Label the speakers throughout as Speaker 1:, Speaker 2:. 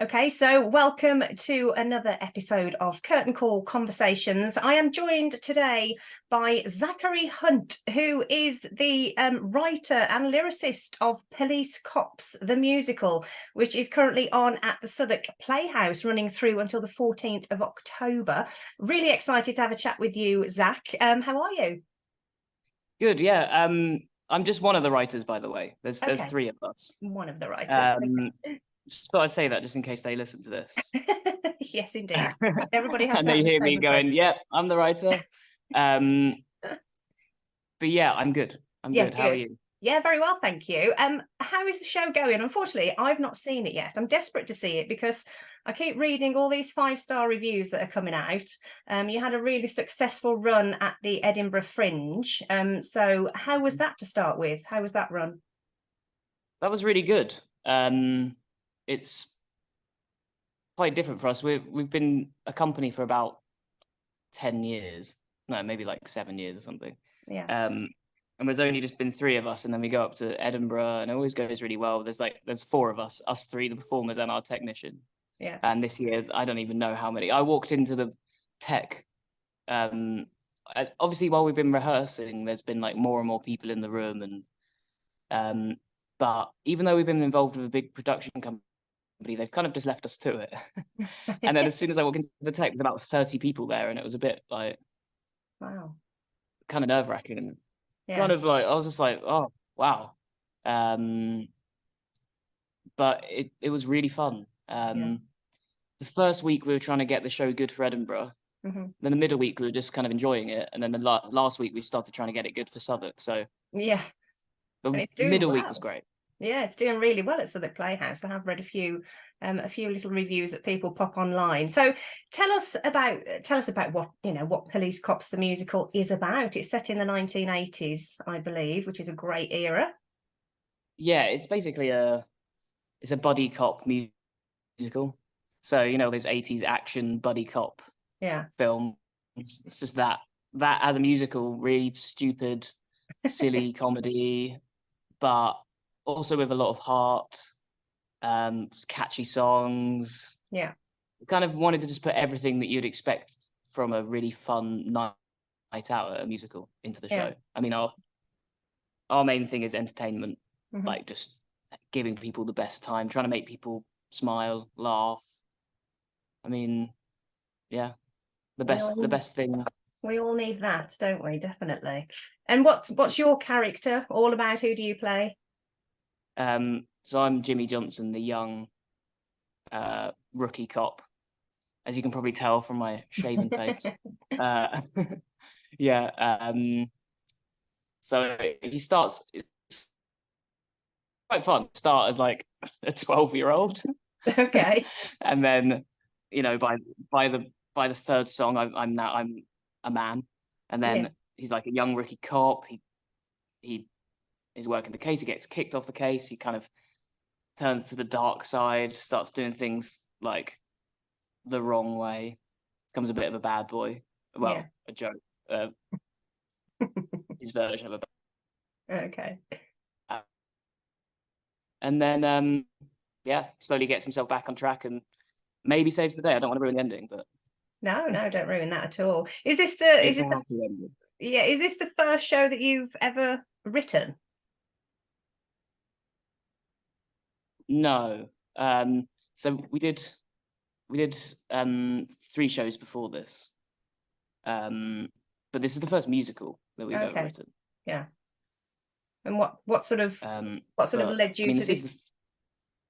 Speaker 1: Okay, so welcome to another episode of Curtain Call Conversations. I am joined today by Zachary Hunt, who is the writer and lyricist of Police Cops, the musical, which is currently on at the Southwark Playhouse, running through until the 14th of October. Really excited to have a chat with you, Zach. How are you?
Speaker 2: Good, yeah. I'm just one of the writers, by the way. There's
Speaker 1: Okay.
Speaker 2: three of us.
Speaker 1: One of the writers.
Speaker 2: Just thought I'd say that just in case they listen to this.
Speaker 1: Yes, indeed. Everybody has
Speaker 2: And
Speaker 1: to have
Speaker 2: they
Speaker 1: the
Speaker 2: hear
Speaker 1: same
Speaker 2: me
Speaker 1: approach.
Speaker 2: going, "Yep, I'm the writer." But yeah, I'm good. I'm
Speaker 1: Yeah,
Speaker 2: good. How are you?
Speaker 1: Yeah, very well, thank you. How is the show going? Unfortunately, I've not seen it yet. I'm desperate to see it because I keep reading all these 5-star reviews that are coming out. You had a really successful run at the Edinburgh Fringe. So how was that to start with? How was that run?
Speaker 2: That was really good. It's quite different for us. We've been a company for about 10 years. No, maybe like 7 years or something.
Speaker 1: Yeah.
Speaker 2: And there's only just been 3 of us, and then we go up to Edinburgh, and it always goes really well. There's 4 of us 3, the performers and our technician.
Speaker 1: Yeah.
Speaker 2: And this year, I don't even know how many. I walked into the tech. Obviously, while we've been rehearsing, there's been like more and more people in the room, and but even though we've been involved with a big production company, they've kind of just left us to it. And then as soon as I walked into the tech, there's about 30 people there, and it was a bit like,
Speaker 1: wow,
Speaker 2: kind of nerve-wracking.
Speaker 1: Yeah.
Speaker 2: Kind of like I was just like, oh wow. But it was really fun.
Speaker 1: Yeah.
Speaker 2: The first week we were trying to get the show good for Edinburgh.
Speaker 1: Mm-hmm.
Speaker 2: Then the middle week we were just kind of enjoying it, and then the last week we started trying to get it good for Southwark. So
Speaker 1: Yeah. And
Speaker 2: the
Speaker 1: it's doing
Speaker 2: middle
Speaker 1: well.
Speaker 2: week was great.
Speaker 1: Yeah, it's doing really well at Southwark Playhouse. I have read a few little reviews that people pop online. So tell us about what Police Cops the musical is about. It's set in the 1980s, I believe, which is a great era.
Speaker 2: Yeah, it's basically a buddy cop musical. So there's 80s action buddy cop film. It's just that as a musical, really stupid, silly comedy, but also with a lot of heart, catchy songs.
Speaker 1: Yeah.
Speaker 2: Kind of wanted to just put everything that you'd expect from a really fun night out at a musical into the show. I mean, our main thing is entertainment, like just giving people the best time, trying to make people smile, laugh. I mean, yeah, the best thing.
Speaker 1: We all need that, don't we? Definitely. And what's your character all about? Who do you play?
Speaker 2: So I'm Jimmy Johnson, the young rookie cop, as you can probably tell from my shaven face. Yeah. So he starts. It's quite fun. Start as like a 12-year-old.
Speaker 1: Okay.
Speaker 2: And then, by the third song, I'm a man. And then he's like a young rookie cop. He is working the case. He gets kicked off the case. He kind of turns to the dark side, starts doing things like the wrong way, becomes a bit of a bad boy. Well, a joke. His version of a bad.
Speaker 1: Okay.
Speaker 2: And then, slowly gets himself back on track and maybe saves the day. I don't want to ruin the ending, but
Speaker 1: no, don't ruin that at all. Is this the first show that you've ever written?
Speaker 2: No. So we did 3 shows before this. But this is the first musical that we've ever written.
Speaker 1: Yeah. And what sort of led you to this?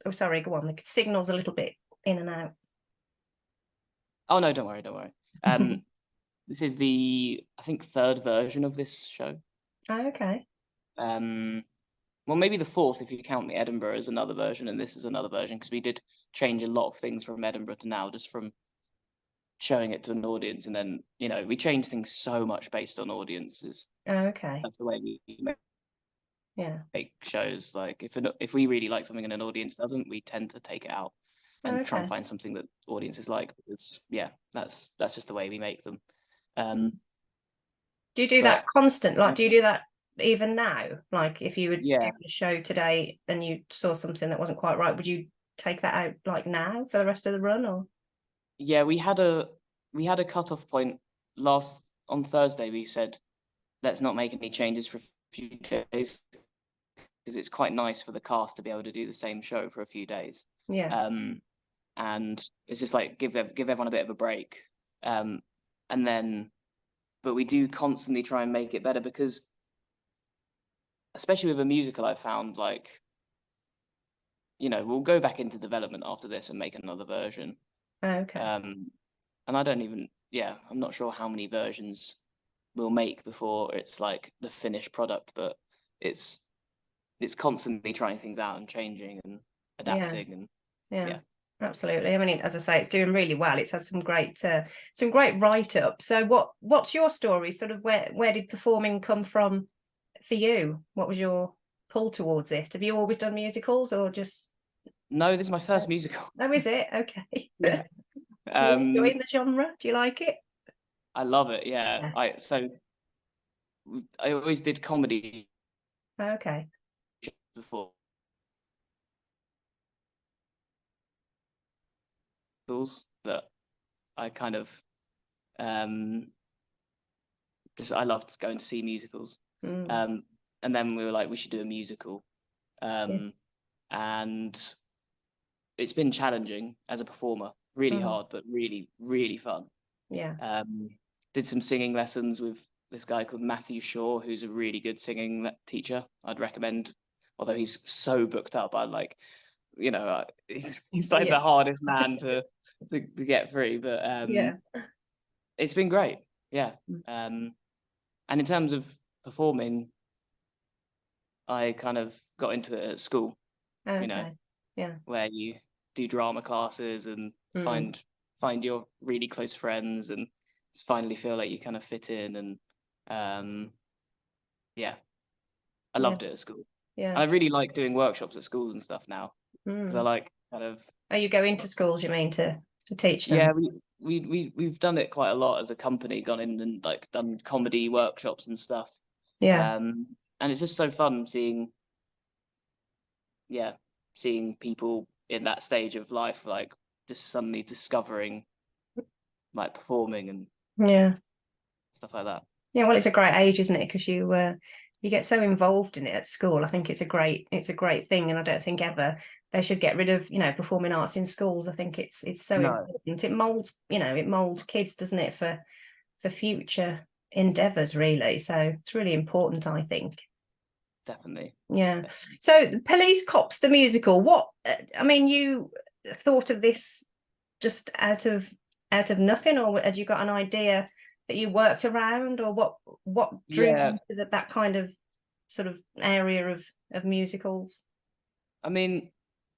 Speaker 1: Oh, sorry, go on. The signal's a little bit in and out.
Speaker 2: Oh no, don't worry. This is the, I think, 3rd version of this show.
Speaker 1: Oh, okay.
Speaker 2: Well, maybe the 4th if you count the Edinburgh as another version, and this is another version, because we did change a lot of things from Edinburgh to now, just from showing it to an audience, and then we change things so much based on audiences.
Speaker 1: Oh, okay.
Speaker 2: That's the way we make shows. Like if we really like something and an audience doesn't, we tend to take it out and try and find something that audiences like. Because that's just the way we make them.
Speaker 1: Do you do that constant? Like, do you do that even now? Like, if you were doing a show today and you saw something that wasn't quite right, would you take that out like now for the rest of the run, or?
Speaker 2: Yeah, we had a cut-off point on Thursday. We said, let's not make any changes for a few days, because it's quite nice for the cast to be able to do the same show for a few days.
Speaker 1: Yeah.
Speaker 2: And it's just like give everyone a bit of a break. And then, but we do constantly try and make it better, because especially with a musical, I found, like, you know, we'll go back into development after this and make another version.
Speaker 1: Okay.
Speaker 2: And I don't even, I'm not sure how many versions we'll make before it's like the finished product, but it's constantly trying things out and changing and adapting. And
Speaker 1: yeah, absolutely. I mean, as I say, it's doing really well. It's had some great write-up. So what's your story? Sort of where did performing come from for you? What was your pull towards it? Have you always done musicals, or just?
Speaker 2: No, this is my first musical.
Speaker 1: Oh, is it? Okay.
Speaker 2: Yeah.
Speaker 1: Do you enjoy the genre? Do you like it?
Speaker 2: I love it. Yeah. I always did comedy.
Speaker 1: Okay.
Speaker 2: Before that, I kind of just, I loved going to see musicals. And then we were like, we should do a musical. And it's been challenging as a performer, really hard, but really, really fun.
Speaker 1: Yeah.
Speaker 2: Did some singing lessons with this guy called Matthew Shaw, who's a really good singing teacher. I'd recommend, although he's so booked up. I like, you know, he's like the hardest man to get through. But it's been great. Yeah. And in terms of performing, I kind of got into it at school.
Speaker 1: Okay.
Speaker 2: You know, where you do drama classes and find your really close friends and finally feel like you kind of fit in. And I loved it at school.
Speaker 1: Yeah.
Speaker 2: And I really like doing workshops at schools and stuff now, because I like kind of.
Speaker 1: Oh, you go into schools, you mean, to teach them?
Speaker 2: Yeah, we've done it quite a lot as a company, gone in and like done comedy workshops and stuff.
Speaker 1: Yeah.
Speaker 2: And it's just so fun seeing people in that stage of life, like just suddenly discovering like performing and stuff like that.
Speaker 1: Yeah, well, it's a great age, isn't it? Because you get so involved in it at school. I think it's a great thing, and I don't think ever they should get rid of, performing arts in schools. I think it's so important. It molds kids, doesn't it, for future endeavors, really. So it's really important, I think.
Speaker 2: Definitely.
Speaker 1: Yeah. So Police Cops, the musical, I mean, you thought of this just out of nothing, or had you got an idea that you worked around, or what drew you to that kind of sort of area of musicals?
Speaker 2: I mean,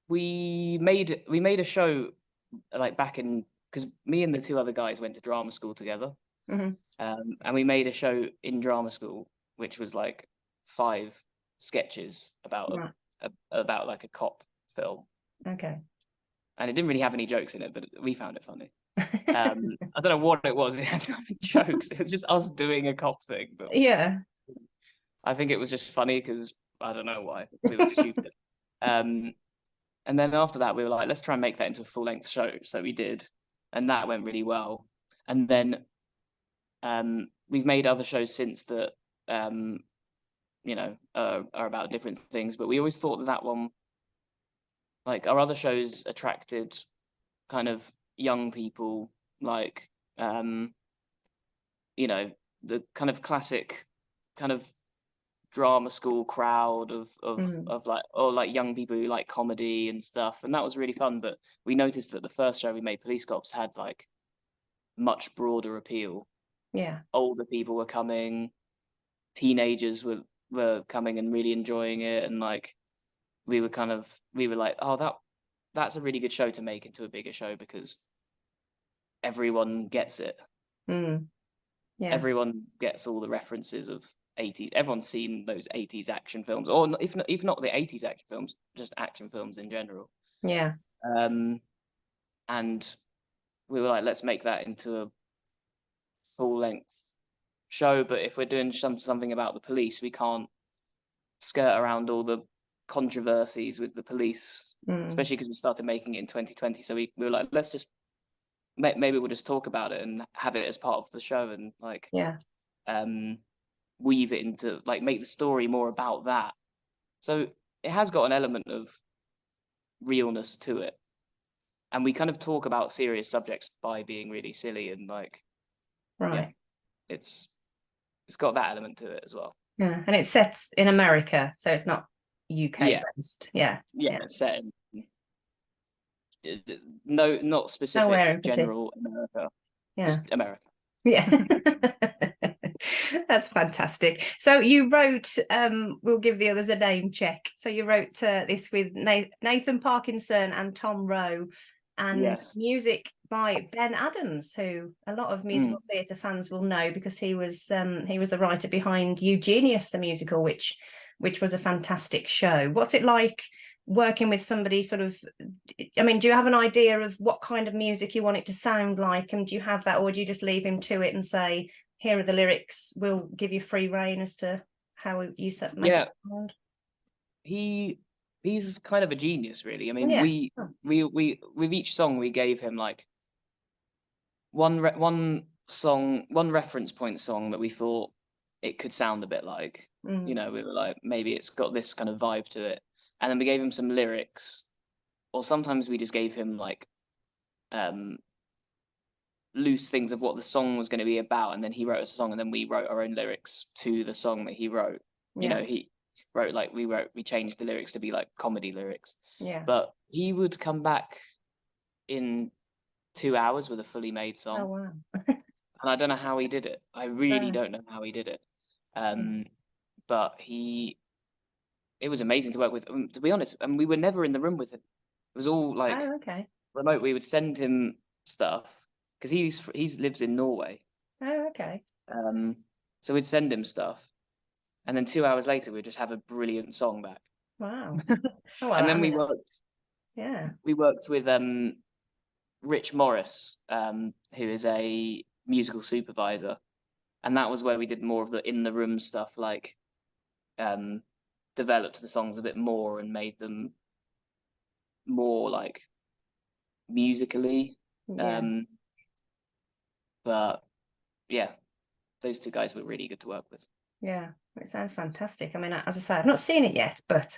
Speaker 2: we made a show like back in, because me and the two other guys went to drama school together. And we made a show in drama school, which was like 5 sketches about about like a cop film.
Speaker 1: Okay.
Speaker 2: And it didn't really have any jokes in it, but we found it funny. I don't know what it was. It had no jokes. It was just us doing a cop thing. But I think it was just funny because I don't know why. We were stupid. And then after that, we were like, let's try and make that into a full-length show. So we did, and that went really well. And then we've made other shows since that, are about different things. But we always thought that one, like our other shows, attracted kind of young people, like the kind of classic kind of drama school crowd of like, or like young people who like comedy and stuff, and that was really fun. But we noticed that the first show we made, Police Cops, had like much broader appeal. Older people were coming, teenagers were coming and really enjoying it, and like we were like, oh, that's a really good show to make into a bigger show, because everyone gets it. Everyone gets all the references of 80s. Everyone's seen those 80s action films, or if not the 80s action films, just action films in general. And we were like, let's make that into a full-length show. But if we're doing something about the police, we can't skirt around all the controversies with the police, especially because we started making it in 2020. So we were like, let's just maybe we'll just talk about it and have it as part of the show, and like weave it into, like, make the story more about that. So it has got an element of realness to it, and we kind of talk about serious subjects by being really silly, and like it's got that element to it as well.
Speaker 1: Yeah, and it's set in America, so it's not UK based.
Speaker 2: It's set in not specific, general America. Just America.
Speaker 1: That's fantastic. So you wrote, we'll give the others a name check. So you wrote this with Nathan Parkinson and Tom Rowe, and music by Ben Adams, who a lot of musical theatre fans will know because he was the writer behind Eugenius the musical, which was a fantastic show. What's it like working with somebody sort of, I mean, do you have an idea of what kind of music you want it to sound like, and do you have that, or do you just leave him to it and say, here are the lyrics, we'll give you free rein as to how you make it sound?
Speaker 2: He's kind of a genius, really. I mean, we with each song we gave him like one reference point song that we thought it could sound a bit like. You know, we were like, maybe it's got this kind of vibe to it. And then we gave him some lyrics, or sometimes we just gave him like loose things of what the song was going to be about, and then he wrote a song, and then we wrote our own lyrics to the song that he wrote. You know, he wrote like we changed the lyrics to be like comedy lyrics. But he would come back in 2 hours with a fully made song.
Speaker 1: Oh wow.
Speaker 2: And I don't know how he did it. I really don't know how he did it. But it was amazing to work with, to be honest. And we were never in the room with him. It was all like remote. We would send him stuff because he lives in Norway.
Speaker 1: Oh, okay.
Speaker 2: So we'd send him stuff, and then 2 hours later we'd just have a brilliant song back.
Speaker 1: Wow. Oh, well,
Speaker 2: and then we worked.
Speaker 1: Yeah.
Speaker 2: We worked with Rich Morris, who is a musical supervisor, and that was where we did more of the in the room stuff, like developed the songs a bit more and made them more like musically. But yeah, those two guys were really good to work with. Yeah,
Speaker 1: it sounds fantastic. I mean, as I say, I've not seen it yet, but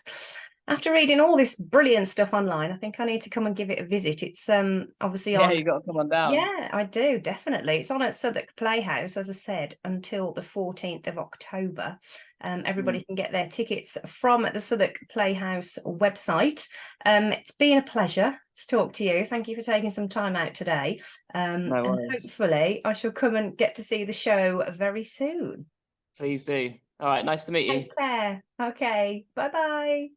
Speaker 1: after reading all this brilliant stuff online, I think I need to come and give it a visit. It's obviously on.
Speaker 2: Yeah, you got to come on down.
Speaker 1: Yeah, I do, definitely. It's on at Southwark Playhouse, as I said, until the 14th of October. Everybody can get their tickets from the Southwark Playhouse website. It's been a pleasure to talk to you. Thank you for taking some time out today.
Speaker 2: No worries.
Speaker 1: And hopefully I shall come and get to see the show very soon.
Speaker 2: Please do. All right, nice to meet you.
Speaker 1: Take care. Okay, bye-bye.